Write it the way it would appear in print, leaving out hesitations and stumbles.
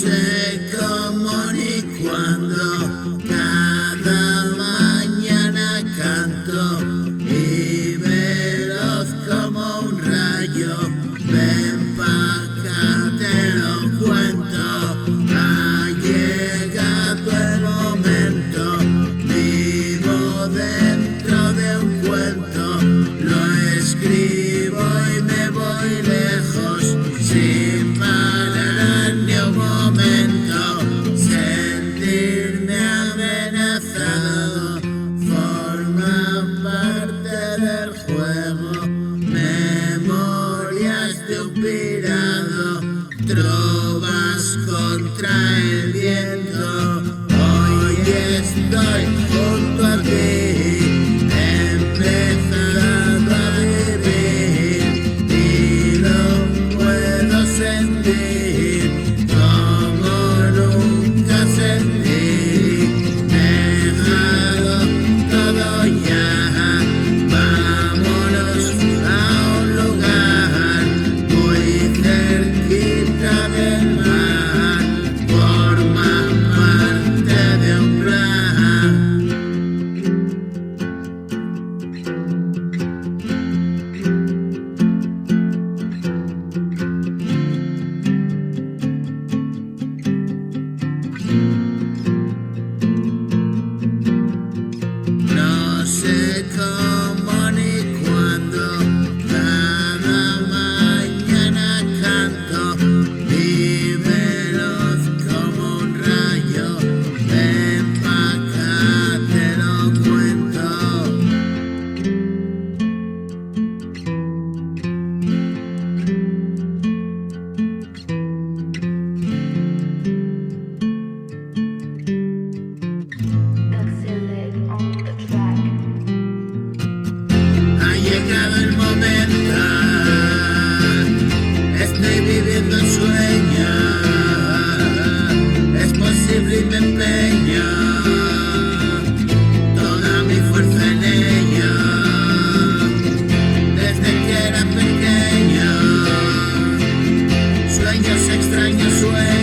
sé cómo ni cuándo, cada mañana canto y veloz como un rayo. Ven pa' acá, te lo cuento, ha llegado el momento. Vivo dentro de un cuento, lo escribo y me voy lejos sin parar ni un momento. Sentirme amenazado forma parte del juego. Memorias de un pirado, trovas contra el viento. Hoy estoy junto a ti, empezando a vivir y lo puedo sentir como nunca sentí. Dejado todo ya, vámonos a un lugar muy cerquita del mar. Forma parte de un plan. No sé cómo ni cuándo, cada mañana canto y veloz como un rayo. Ven pa' acá, te lo cuento. Excellent on the track. Ha llegado el momento, estoy viviendo el sueño, es posible y me empeño toda mi fuerza en ello. Desde que era pequeño, sueños extraños, sueños